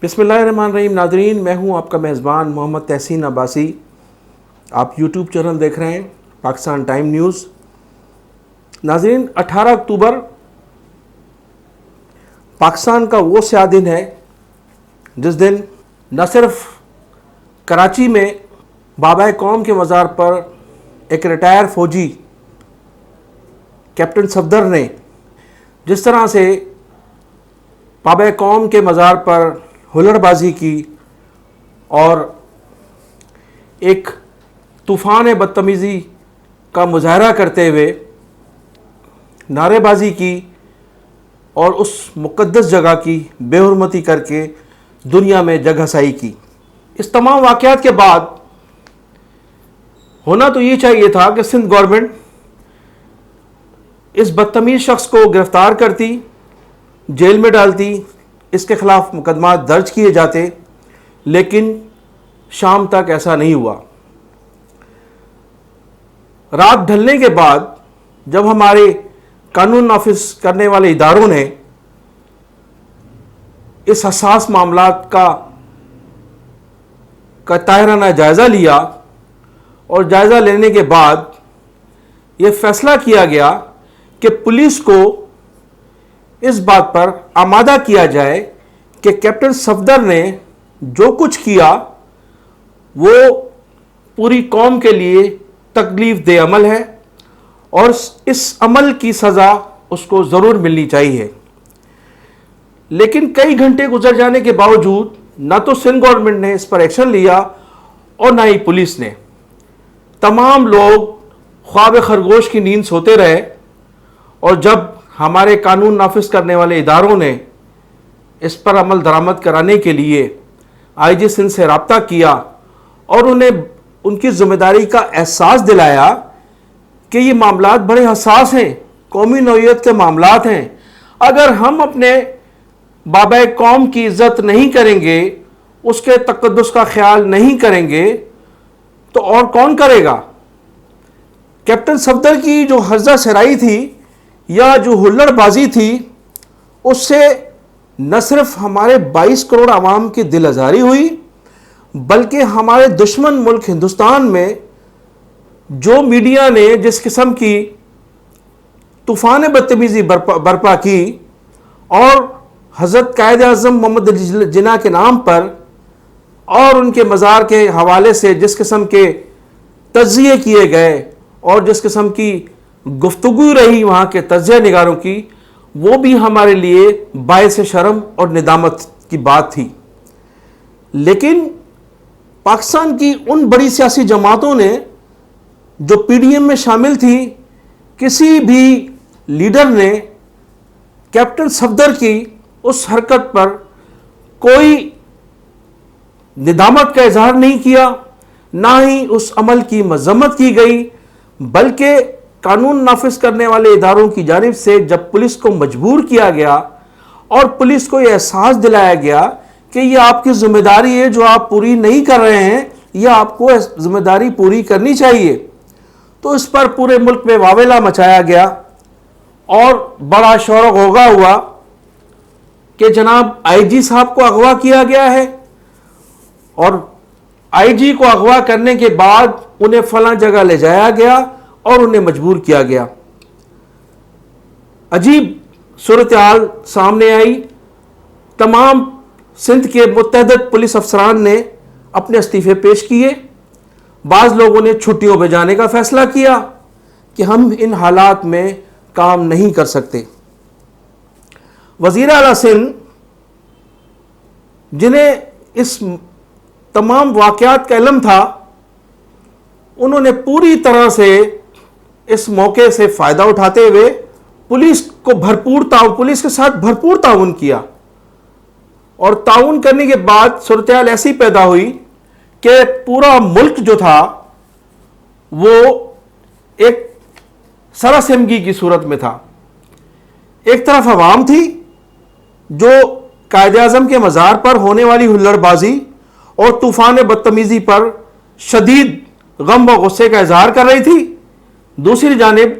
بسم اللہ الرحمن الرحیم. ناظرین، میں ہوں آپ کا میزبان محمد تحسین عباسی. آپ یوٹیوب چینل دیکھ رہے ہیں پاکستان ٹائم نیوز. ناظرین، 18 اکتوبر پاکستان کا وہ سیاہ دن ہے جس دن نہ صرف کراچی میں بابائے قوم کے مزار پر ایک ریٹائر فوجی کیپٹن صفدر نے جس طرح سے بابائے قوم کے مزار پر ہلڑ بازی کی اور ایک طوفان بدتمیزی کا مظاہرہ کرتے ہوئے نعرے بازی کی اور اس مقدس جگہ کی بے حرمتی کر کے دنیا میں جگ ہسائی کی. اس تمام واقعات کے بعد ہونا تو یہ چاہیے تھا کہ سندھ گورنمنٹ اس بدتمیز شخص کو گرفتار کرتی، جیل میں ڈالتی، اس کے خلاف مقدمات درج کیے جاتے، لیکن شام تک ایسا نہیں ہوا. رات ڈھلنے کے بعد جب ہمارے قانون نافذ کرنے والے اداروں نے اس حساس معاملات کا طاہرانہ جائزہ لیا اور جائزہ لینے کے بعد یہ فیصلہ کیا گیا کہ پولیس کو اس بات پر آمادہ کیا جائے کہ کیپٹن صفدر نے جو کچھ کیا وہ پوری قوم کے لیے تکلیف دہ عمل ہے اور اس عمل کی سزا اس کو ضرور ملنی چاہیے. لیکن کئی گھنٹے گزر جانے کے باوجود نہ تو سندھ گورنمنٹ نے اس پر ایکشن لیا اور نہ ہی پولیس نے. تمام لوگ خواب خرگوش کی نیند سوتے رہے اور جب ہمارے قانون نافذ کرنے والے اداروں نے اس پر عمل درآمد کرانے کے لیے آئی جی سندھ سے رابطہ کیا اور انہیں ان کی ذمہ داری کا احساس دلایا کہ یہ معاملات بڑے حساس ہیں، قومی نوعیت کے معاملات ہیں، اگر ہم اپنے بابائے قوم کی عزت نہیں کریں گے، اس کے تقدس کا خیال نہیں کریں گے تو اور کون کرے گا. کیپٹن صفدر کی جو ہرزہ سرائی تھی یا جو ہلڑ بازی تھی، اس سے نہ صرف ہمارے 22 کروڑ عوام کی دل آزاری ہوئی بلکہ ہمارے دشمن ملک ہندوستان میں جو میڈیا نے جس قسم کی طوفان بدتمیزی برپا کی اور حضرت قائد اعظم محمد علی جناح کے نام پر اور ان کے مزار کے حوالے سے جس قسم کے تجزیے کیے گئے اور جس قسم کی گفتگو رہی وہاں کے تجزیہ نگاروں کی، وہ بھی ہمارے لیے باعث شرم اور ندامت کی بات تھی. لیکن پاکستان کی ان بڑی سیاسی جماعتوں نے جو پی ڈی ایم میں شامل تھی، کسی بھی لیڈر نے کیپٹن صفدر کی اس حرکت پر کوئی ندامت کا اظہار نہیں کیا، نہ ہی اس عمل کی مذمت کی گئی، بلکہ قانون نافذ کرنے والے اداروں کی جانب سے جب پولیس کو مجبور کیا گیا اور پولیس کو یہ احساس دلایا گیا کہ یہ آپ کی ذمہ داری ہے جو آپ پوری نہیں کر رہے ہیں، یہ آپ کو ذمہ داری پوری کرنی چاہیے، تو اس پر پورے ملک میں واویلا مچایا گیا اور بڑا شور و غوغا ہوا کہ جناب آئی جی صاحب کو اغوا کیا گیا ہے اور آئی جی کو اغوا کرنے کے بعد انہیں فلاں جگہ لے جایا گیا اور انہیں مجبور کیا گیا. عجیب صورتحال سامنے آئی. تمام سندھ کے متعدد پولیس افسران نے اپنے استعفے پیش کیے. بعض لوگوں نے چھٹیوں پہ جانے کا فیصلہ کیا کہ ہم ان حالات میں کام نہیں کر سکتے. وزیر اعلیٰ سندھ جنہیں اس تمام واقعات کا علم تھا، انہوں نے پوری طرح سے اس موقع سے فائدہ اٹھاتے ہوئے پولیس کے ساتھ بھرپور تعاون کیا اور تعاون کرنے کے بعد صورتحال ایسی پیدا ہوئی کہ پورا ملک جو تھا وہ ایک سراسیمگی کی صورت میں تھا. ایک طرف عوام تھی جو قائد اعظم کے مزار پر ہونے والی ہلڑ بازی اور طوفان بدتمیزی پر شدید غم و غصے کا اظہار کر رہی تھی، دوسری جانب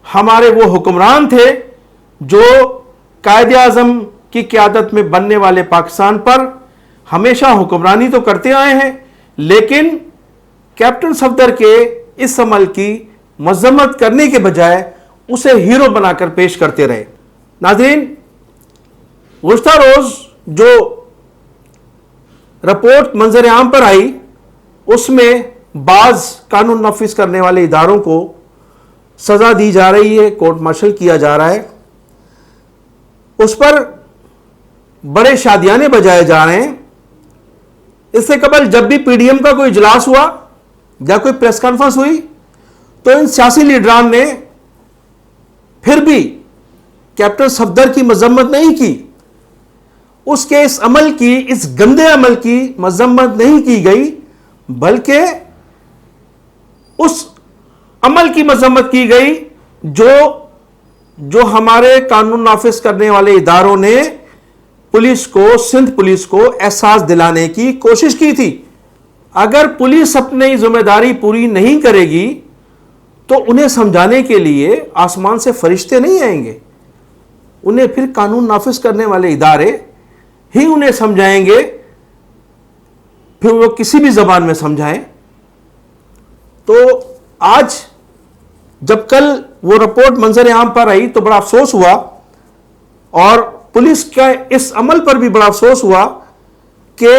ہمارے وہ حکمران تھے جو قائد اعظم کی قیادت میں بننے والے پاکستان پر ہمیشہ حکمرانی تو کرتے آئے ہیں، لیکن کیپٹن صفدر کے اس عمل کی مذمت کرنے کے بجائے اسے ہیرو بنا کر پیش کرتے رہے۔ ناظرین، گزشتہ روز جو رپورٹ منظر عام پر آئی اس میں بعض قانون نافذ کرنے والے اداروں کو سزا دی جا رہی ہے، کورٹ مارشل کیا جا رہا ہے، اس پر بڑے شادیانے بجائے جا رہے ہیں۔ اس سے قبل جب بھی پی ڈی ایم کا کوئی اجلاس ہوا یا کوئی پریس کانفرنس ہوئی تو ان سیاسی لیڈران نے پھر بھی کیپٹن صفدر کی مذمت نہیں کی، اس کے اس عمل کی، اس گندے عمل کی مذمت نہیں کی گئی، بلکہ اس عمل کی مذمت کی گئی جو ہمارے قانون نافذ کرنے والے اداروں نے پولیس کو، سندھ پولیس کو احساس دلانے کی کوشش کی تھی۔ اگر پولیس اپنی ذمہ داری پوری نہیں کرے گی تو انہیں سمجھانے کے لیے آسمان سے فرشتے نہیں آئیں گے، انہیں پھر قانون نافذ کرنے والے ادارے ہی انہیں سمجھائیں گے، پھر وہ کسی بھی زبان میں سمجھائیں۔ تو آج جب کل وہ رپورٹ منظر عام پر آئی تو بڑا افسوس ہوا، اور پولیس کا اس عمل پر بھی بڑا افسوس ہوا کہ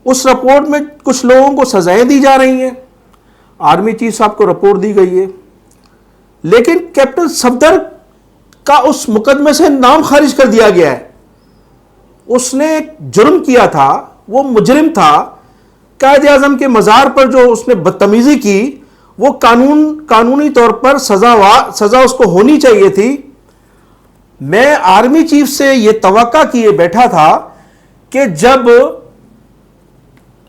اس رپورٹ میں کچھ لوگوں کو سزائیں دی جا رہی ہیں، آرمی چیف صاحب کو رپورٹ دی گئی ہے، لیکن کیپٹن صفدر کا اس مقدمے سے نام خارج کر دیا گیا ہے۔ اس نے ایک جرم کیا تھا، وہ مجرم تھا، قائد اعظم کے مزار پر جو اس نے بدتمیزی کی وہ قانونی طور پر سزا اس کو ہونی چاہیے تھی۔ میں آرمی چیف سے یہ توقع کیے بیٹھا تھا کہ جب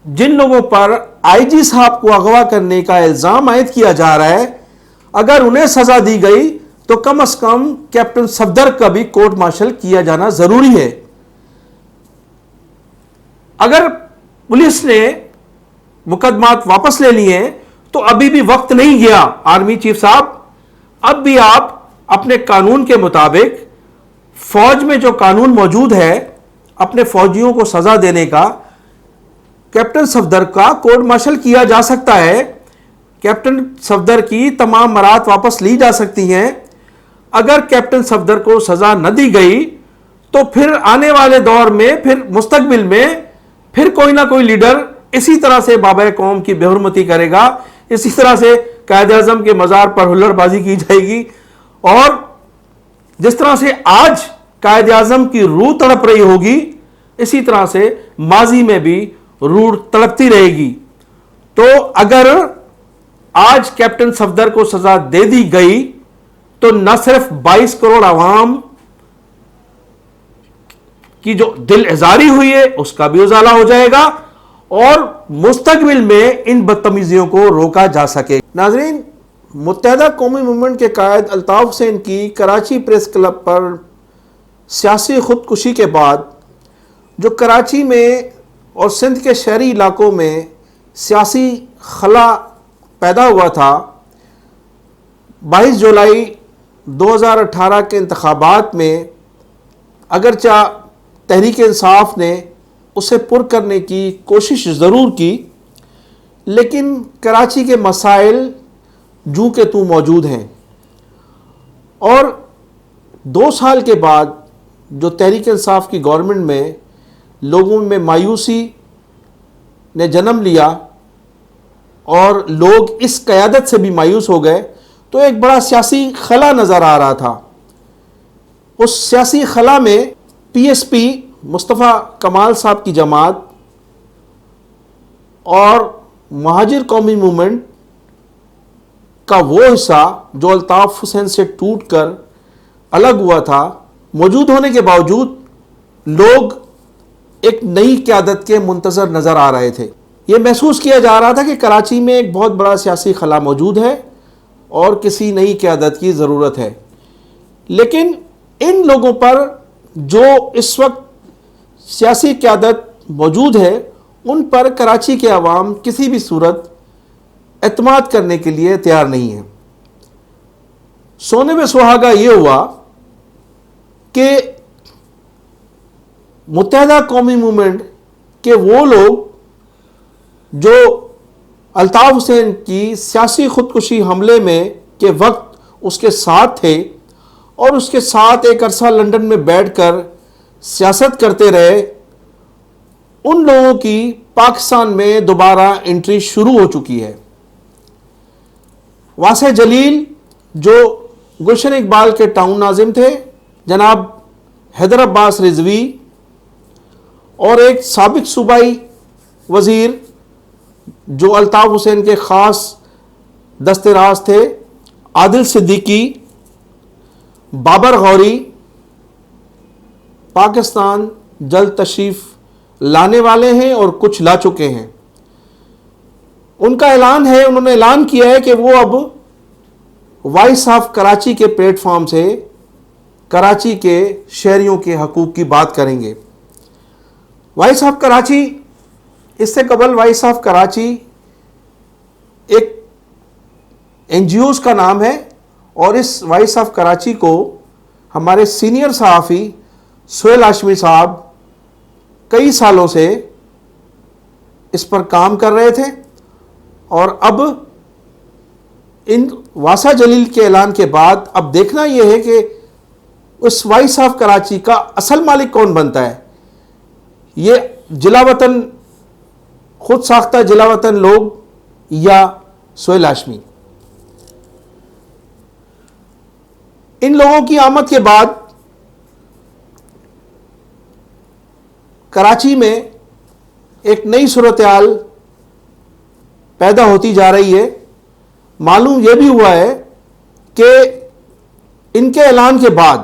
جن لوگوں پر آئی جی صاحب کو اغوا کرنے کا الزام عائد کیا جا رہا ہے اگر انہیں سزا دی گئی تو کم از کم کیپٹن صفدر کا بھی کورٹ مارشل کیا جانا ضروری ہے۔ اگر پولیس نے مقدمات واپس لے لیے تو ابھی بھی وقت نہیں گیا آرمی چیف صاحب، اب بھی آپ اپنے قانون کے مطابق فوج میں جو قانون موجود ہے اپنے فوجیوں کو سزا دینے کا، کیپٹن صفدر کا کورٹ مارشل کیا جا سکتا ہے، کیپٹن صفدر کی تمام برات واپس لی جا سکتی ہیں۔ اگر کیپٹن صفدر کو سزا نہ دی گئی تو پھر آنے والے دور میں، پھر مستقبل میں پھر کوئی نہ کوئی لیڈر اسی طرح سے بابا قوم کی بے حرمتی کرے گا، اسی طرح سے قائد اعظم کے مزار پر ہلڑ بازی کی جائے گی، اور جس طرح سے آج قائد اعظم کی روح تڑپ رہی ہوگی اسی طرح سے ماضی میں بھی روح تڑپتی رہے گی۔ تو اگر آج کیپٹن صفدر کو سزا دے دی گئی تو نہ صرف 22 کروڑ عوام کی جو دل ازاری ہوئی ہے اس کا بھی ازالہ ہو جائے گا، اور مستقبل میں ان بدتمیزیوں کو روکا جا سکے۔ ناظرین، متحدہ قومی موومنٹ کے قائد الطاف حسین کی کراچی پریس کلب پر سیاسی خودکشی کے بعد جو کراچی میں اور سندھ کے شہری علاقوں میں سیاسی خلا پیدا ہوا تھا، 22 جولائی 2018 کے انتخابات میں اگرچہ تحریک انصاف نے اسے پر کرنے کی کوشش ضرور کی، لیکن کراچی کے مسائل جوں کہ توں موجود ہیں، اور 2 سال کے بعد جو تحریک انصاف کی گورنمنٹ میں لوگوں میں مایوسی نے جنم لیا اور لوگ اس قیادت سے بھی مایوس ہو گئے، تو ایک بڑا سیاسی خلا نظر آ رہا تھا۔ اس سیاسی خلا میں پی ایس پی مصطفیٰ کمال صاحب کی جماعت اور مہاجر قومی موومنٹ کا وہ حصہ جو الطاف حسین سے ٹوٹ کر الگ ہوا تھا، موجود ہونے کے باوجود لوگ ایک نئی قیادت کے منتظر نظر آ رہے تھے۔ یہ محسوس کیا جا رہا تھا کہ کراچی میں ایک بہت بڑا سیاسی خلا موجود ہے اور کسی نئی قیادت کی ضرورت ہے، لیکن ان لوگوں پر جو اس وقت سیاسی قیادت موجود ہے ان پر کراچی کے عوام کسی بھی صورت اعتماد کرنے کے لیے تیار نہیں ہے۔ سونے میں سہاگا یہ ہوا کہ متحدہ قومی موومنٹ کہ وہ لوگ جو الطاف حسین کی سیاسی خودکشی حملے میں کے وقت اس کے ساتھ تھے اور اس کے ساتھ ایک عرصہ لندن میں بیٹھ کر سیاست کرتے رہے، ان لوگوں کی پاکستان میں دوبارہ انٹری شروع ہو چکی ہے۔ واسع جلیل جو گلشن اقبال کے ٹاؤن ناظم تھے، جناب حیدر عباس رضوی، اور ایک سابق صوبائی وزیر جو الطاف حسین کے خاص دست راز تھے، عادل صدیقی، بابر غوری، پاکستان جلد تشریف لانے والے ہیں اور کچھ لا چکے ہیں۔ ان کا اعلان ہے، انہوں نے اعلان کیا ہے کہ وہ اب وائس آف کراچی کے پلیٹ فارم سے کراچی کے شہریوں کے حقوق کی بات کریں گے۔ وائس آف کراچی، اس سے قبل وائس آف کراچی ایک این جی اوز کا نام ہے، اور اس وائس آف کراچی کو ہمارے سینئر صحافی سہیل ہاشمی صاحب کئی سالوں سے اس پر کام کر رہے تھے، اور اب ان واسع جلیل کے اعلان کے بعد اب دیکھنا یہ ہے کہ اس وائس آف کراچی کا اصل مالک کون بنتا ہے۔ یہ جلا وطن، خود ساختہ جلا وطن لوگ یا سہیل ہاشمی؟ ان لوگوں کی آمد کے بعد کراچی میں ایک نئی صورتحال پیدا ہوتی جا رہی ہے۔ معلوم یہ بھی ہوا ہے کہ ان کے اعلان کے بعد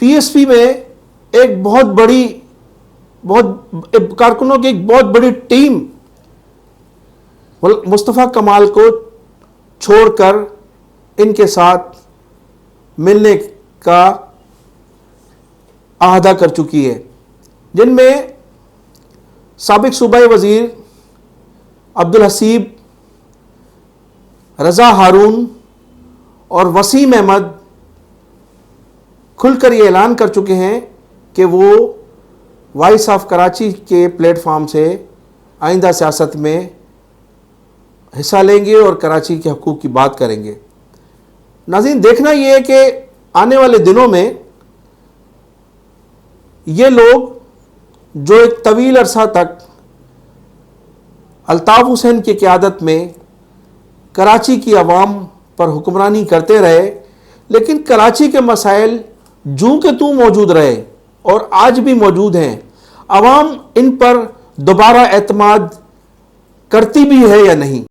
پی ایس پی میں ایک بہت بڑی کارکنوں کی ایک بہت بڑی ٹیم مصطفیٰ کمال کو چھوڑ کر ان کے ساتھ ملنے کا عہدہ کر چکی ہے، جن میں سابق صوبائی وزیر عبدالحسیب، رضا ہارون اور وسیم احمد کھل کر یہ اعلان کر چکے ہیں کہ وہ وائس آف کراچی کے پلیٹ فارم سے آئندہ سیاست میں حصہ لیں گے اور کراچی کے حقوق کی بات کریں گے۔ ناظرین، دیکھنا یہ ہے کہ آنے والے دنوں میں یہ لوگ جو ایک طویل عرصہ تک الطاف حسین کی قیادت میں کراچی کی عوام پر حکمرانی کرتے رہے، لیکن کراچی کے مسائل جوں کہ توں موجود رہے اور آج بھی موجود ہیں، عوام ان پر دوبارہ اعتماد کرتی بھی ہے یا نہیں۔